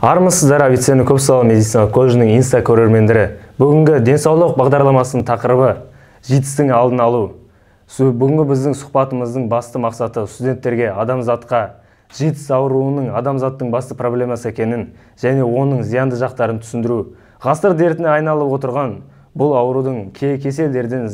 Армысыздар, офицерінің көп салы медицина колледжінің инста көрермендері. Бүгінгі денсаулық бағдарламасының тақырыбы житстің алдын алу. Бүгінгі біздің сұхбатымыздың басты мақсаты студенттерге адамзатқа житс ауруының адамзаттың басты проблемасы екенін және оның зиянды жақтарын түсіндіру. Ғасыр дертіне айналып отырған бұл аурудың кеселдерден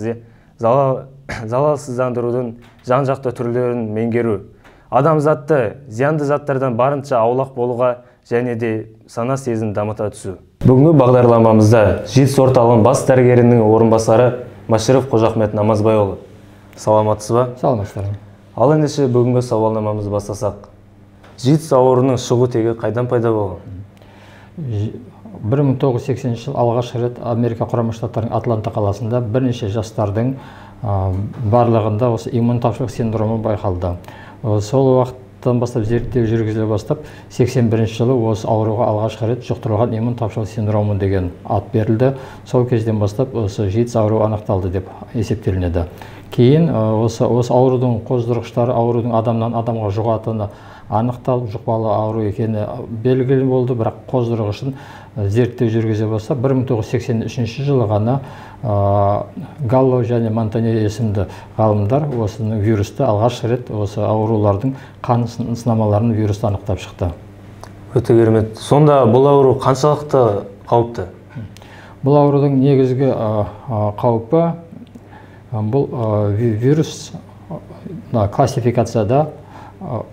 залалсыздандырудың жан-жақты түрлерін меңгеру. Адамзатты зиянды заттардан барынша аулақ болуға және де сана сезімін дамыта түсу. Бүгінгі бағдарламамызда житс орталығының бас дәрігерінің орынбасары Маширов Қожахмет Намазбайұлы. Саламатсыз ба? Саламатсыздар. Ал ендеше бүгінгі сауалнамамызды бастасақ. Житс ауруының шығу тегі қайдан пайда болған? 1980 жыл алғаш рет Америка Құрама Штаттарының Атланта қаласында бірнеше жастардың барлығында осы иммун тапшылық синдромы байқалды. Сол уақыттан бастап зерттеу жүргізіле бастап 81 жылы осы ауруға алғаш рет жұқтырылған иммун тапшылық синдромы деген ат берілді. Сол кезден бастап осы житс ауруы анықталды деп есептелінеді. Кейін осы аурудың қоздырғыштары аурудың адамнан адамға жұғатыны анықталып, жұқпалы ауру екені белгілі болды, бірақ қоздырғышын зерттеу жүргізе бастап 1983 жылы ғана Галло және Монтанье есімді ғалымдар осының вирусты алғаш рет осы аурулардың қан сынамаларын вирусты анықтап шықты. Өте керемет. Сонда бұл ауру қаншалықты қауіпті? Бұл аурудың негізгі қаупі бұл вирус классификацияда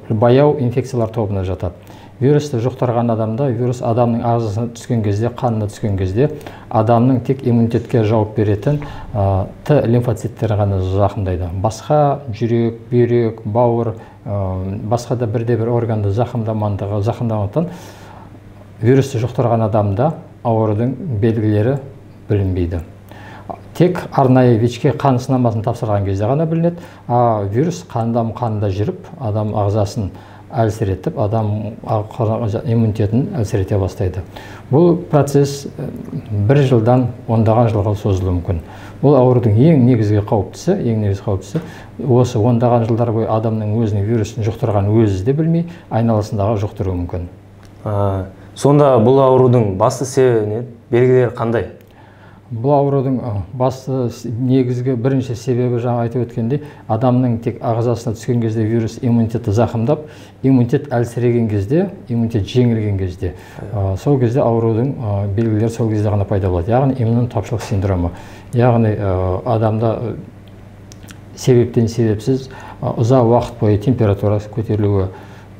баяу инфекциялар тобына жатады. Вирусты жұқтырған адамда вирус адамның ағзасына түскен кезде, қанына түскен кезде адамның тек иммунитетке жауап беретін Т лимфоциттері ғана зақымдайды. Басқа жүрек, бүйрек, бауыр, басқа да бірде-бір органды зақымдамағандықтан вирусты жұқтырған адамда аурудың белгілері білінбейді. Тек арнайы ВИЧ-ке қан сынамасын тапсырған кезде ғана білінеді. Вирус қанында жүріп, адам ағзасын әлсіретіп, адам иммунитетін әлсірете бастайды. Бұл процесс бір жылдан ондаған жылға созылуы мүмкін. Бұл аурудың ең негізгі қауіптісі, осы ондаған жылдар бойы адамның өзінің вирусын жұқтырған өзі де білмей, айналасындағы жұқтыруы мүмкін. Сонда бұл аурудың басты себебі, белгілері қандай? Бұл аурудың басты негізгі бірінші себебі жаңа айтып өткендей, адамның тек ағзасына түскен кезде вирус иммунитетті зақымдап, иммунитет әлсіреген кезде, иммунитет жеңілген кезде, сол кезде аурудың белгілері сол кезде ғана пайда болады. Яғни иммун тапшылық синдромы. Яғни адамда себептен себепсіз ұзақ уақыт бойы температура көтерілуі,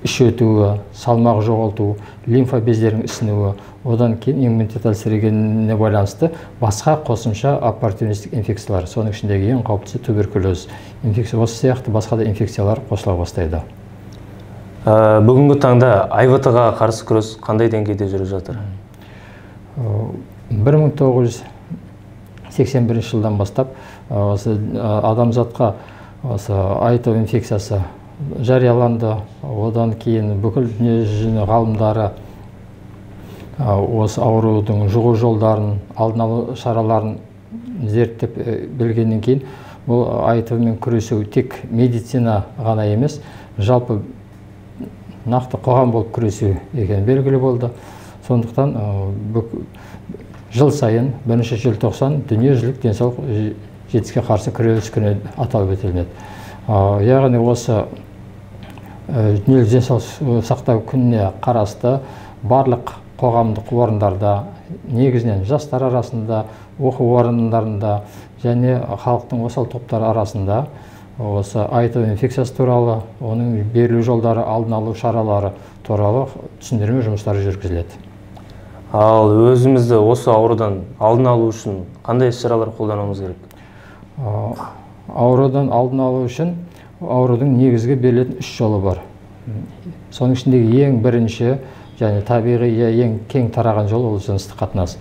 іш өтуі, салмақ жоғалтуы, лимфа бездерінің ісінуі, одан кейін иммунитет әлсірегеніне байланысты басқа қосымша оппортунистік инфекциялар, соның ішіндегі ең қауіптісі туберкулез инфекция, осы сияқты басқа да инфекциялар қосыла бастайды. Бүгінгі таңда АИВТ-ға қарсы күрес қандай деңгейде жүріп жатыр? 1981 жылдан бастап адамзатқа АИВ инфекциясы жарияланды. Одан кейін бүкіл дүниежүзі ғалымдары осы аурудың жұғу жолдарын, алдын алу шараларын зерттеп білгеннен кейін бұл АИВ-мен күресу тек медицина ғана емес, жалпы нақты қоғам болып күресу екені белгілі болды. Сондықтан жыл сайын 1 желтоқсан дүниежүзілік денсаулық житске қарсы күрес күні аталып өтілінеді. Яғни осы дүниежүзілік денсаулық сақтау күніне қарасты барлық қоғамдық орындарда, негізінен жастар арасында, оқу орындарында және халықтың осал топтары арасында осы АИВ инфекциясы туралы, оның берілу жолдары, алдын алу шаралары туралы түсіндірме жұмыстары жүргізіледі. Ал өзімізді осы аурудан алдын алу үшін қандай іс-шаралар қолдануымыз керек? Аурудан алдын алу үшін аурудың негізгі берілетін 3 жолы бар. Соның ішіндегі ең бірінші және табиғи ең кең тараған жол ол жыныстық қатынас.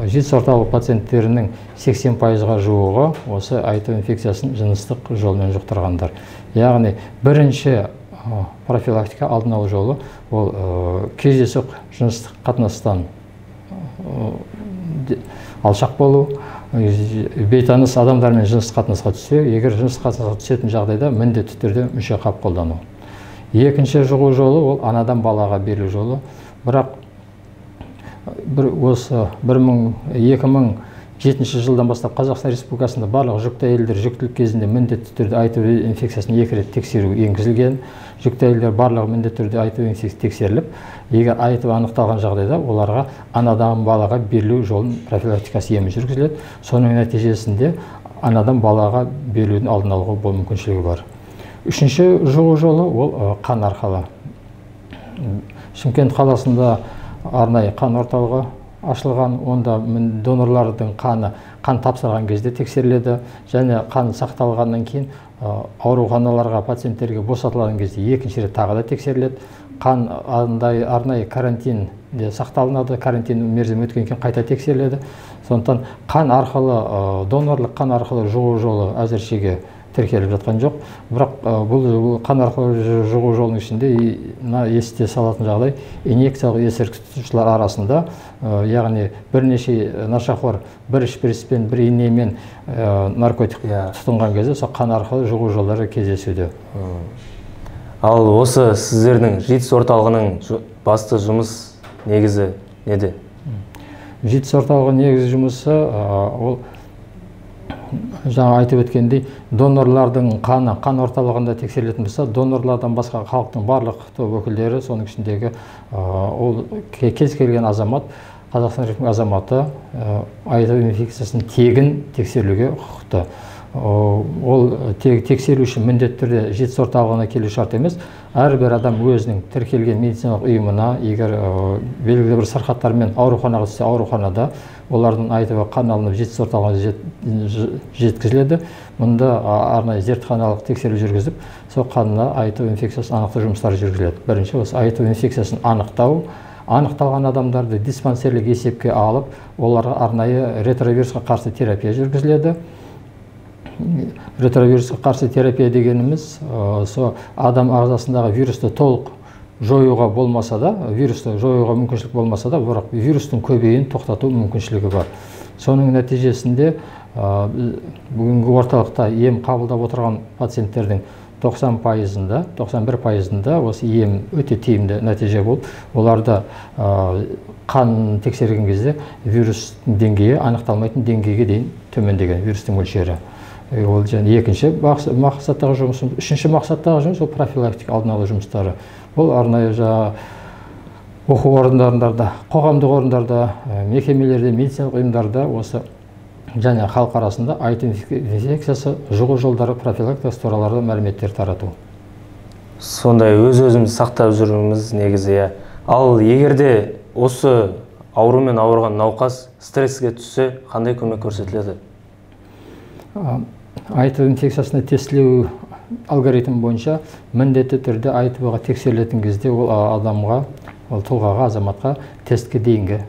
Житс орталық пациенттерінің 80%-ға жуығы осы АИВ инфекциясын жыныстық жолмен жұқтырғандар. Яғни бірінші профилактика алдын алу жолы ол кездейсоқ жыныстық қатынастан алшақ болу, бейтаныс адамдармен жыныстық қатынасқа түссе, егер жыныстық қатынасқа түсетін жағдайда міндетті түрде мүше қап қолдану. Екінші жұғу жолы ол анадан балаға берілу жолы. Бірақ осы 2007 жылдан бастап Қазақстан Республикасында барлық жүкті әйелдер жүктілік кезінде міндетті түрде айту инфекциясын 2 рет тексеру енгізілген. Жүкті әйелдер барлығы міндетті түрде айту инфекциясы тексеріліп, егер айту анықталған жағдайда оларға анадан балаға берілу жолын профилактикасы емі жүргізіледі. Соның нәтижесінде анадан балаға берілудің алдын алуға мүмкіншілігі бар. Үшінші жұғу жолы ол қан арқылы. Шымкент қаласында арнайы қан орталығы ашылған, онда донорлардың қан тапсырған кезде тексеріледі, және қан сақталғаннан кейін ауруханаларға пациенттерге босатылған кезде екінші рет тағы да тексеріледі. Қан арнайы карантинде сақталынады, карантин мерзімі өткен кейін қайта тексеріледі. Сондықтан қан арқылы, донорлық қан арқылы жұғу жолы әзіршеге тіркеліп жатқан жоқ. Бірақ бұл қан арқылы жұғу жолының ішінде есте салатын жағдай инъекциялық есірткішілер арасында, яғни бірнеше нашақор бір шприцпен, бір инемен наркотик тұтынған кезде сол қан арқылы жұғу жолдары кездесуде. Ал осы сіздердің ЖИТС орталығының басты жұмыс негізі неде? ЖИТС орталығының негізі жұмысы ол жаңа айтып өткендей, донорлардың қан орталығында тексерілетін болса, донорлардан басқа халықтың барлық топ өкілдері, соның ішіндегі ол кез келген азамат, Қазақстан Республикасының азаматы айту инфекциясын тегін тексерілуге құқықты. Ол тексеру үшін міндетті түрде ЖИТС орталығына келу шарт емес. Әрбір адам өзінің тіркелген медициналық ұйымына, егер белгілі бір сырқаттармен ауруханаға түссе, ауруханада олардың айтуы қан алынып ЖИТС орталығына жеткізіледі. Мұнда арнайы зертханалық тексеру жүргізіп, сол қанына айту инфекциясын анықтау жұмыстары жүргізіледі. Бірінші осы айту инфекциясын анықтау, анықталған адамдарды диспансерлік есепке алып, оларға арнайы ретровирусқа қарсы терапия жүргізіледі. Ретровирусқа қарсы терапия дегеніміз, адам ағзасындағы вирусты толық жоюға болмаса да, вирусты жоюға мүмкіншілік болмаса да, бірақ вирустың көбейін тоқтату мүмкіншілігі бар. Соның нәтижесінде бүгінгі орталықта ем қабылдап отырған пациенттердің 90%-ында, 91%-ында осы ем өте тиімді нәтиже болып, оларда қан тексерген кезде вирустың деңгейі анықталмайтын деңгейге дейін төмендеген вирустың мөлшері. Ол және екінші мақсаттағы жұмысымыз, үшінші мақсаттағы жұмыс ол профилактика алдын алу жұмыстары. Ол арнайы оқу орындарында, қоғамдық орындарда, мекемелерде, медициналық ұйымдарда осы және халық арасында айту инфекциясы жұғу жолдары профилактикасы туралы мәліметтер тарату. Сондай өз-өзімізді сақтап жүрміз негізі. Ал егерде осы аурумен ауырған науқас стресске түссе, қандай көмек көрсетіледі? Айту инфекциясына тестілеу алгоритм бойынша міндетті түрде айтуға тексерілетін кезде ол адамға, ол тұлғаға, азаматқа тестке дейінгі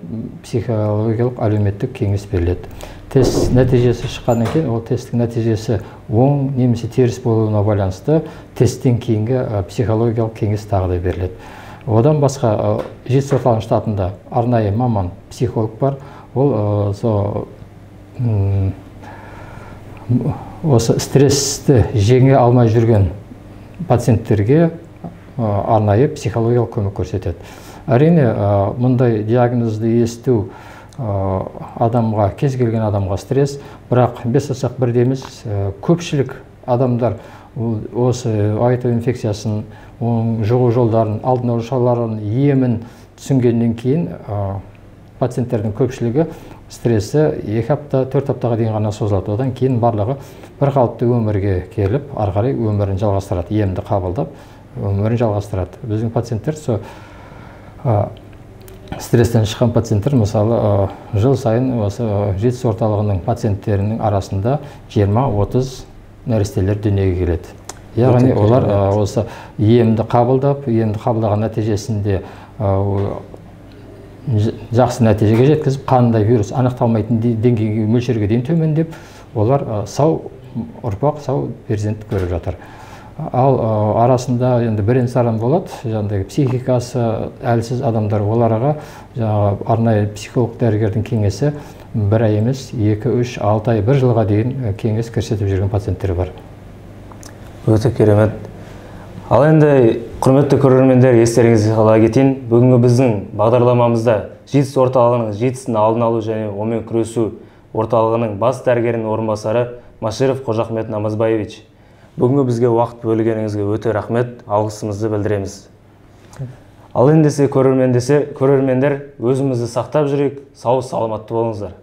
психологиялық әлеуметтік кеңес беріледі. Тест нәтижесі шыққаннан кейін, ол тесттің нәтижесі оң немесе теріс болуына байланысты тесттен кейінгі психологиялық кеңес тағы да беріледі. Одан басқа ЖИТС орталығының штатында арнайы маман психолог бар. Ол осы стрессті жеңе алмай жүрген пациенттерге арнайы психологиялық көмек көрсетеді. Әрине, мұндай диагнозды есту адамға, кез келген адамға стресс, бірақ бес саусақ бірдей емес, көпшілік адамдар осы айту инфекциясын, жұғу жолдарын, алдын алу шараларын, емін түсінгеннен кейін пациенттердің көпшілігі стрессы 2 апта, 4 аптаға дейін ғана созылады. Одан кейін барлығы бір қалыпты өмірге келіп, ары қарай өмірін жалғастырады, емді қабылдап, өмірін жалғастырады. Біздің пациенттер стресстен шыққан пациенттер, мысалы, жыл сайын осы ЖИТС орталығының пациенттерінің арасында 20-30 нәрестелер дүниеге келеді. Яғни олар осы емді қабылдаған нәтижесінде жақсы нәтижеге жеткізіп, қандай вирус анықталмайтын деңгейге мөлшерге дейін төмендеп, олар сау ұрпақ, сау перзент көріп жатыр. Ал арасында енді бірен-саран болады, жаңағыдай психикасы әлсіз адамдар, оларға арнайы психолог дәрігердің кеңесі 1 ай емес, 2, 3, 6 ай, 1 жылға дейін кеңес көрсетіп жүрген пациенттер бар. Өте керемет. Ал енді Құрметті көрермендер, естеріңізге сала кетейін, бүгінгі біздің бағдарламамызда ЖИТС орталығының ЖИТСтің алдын алу және онымен күресу орталығының бас дәрігерінің орынбасары Маширов Қожахмет Намазбаевич. Бүгінгі бізге уақыт бөлгеніңізге өте рахмет, алғысымызды білдіреміз. Ал ендесе көрермендер, өзімізді сақтап жүрейік, сау саламатты болыңыздар.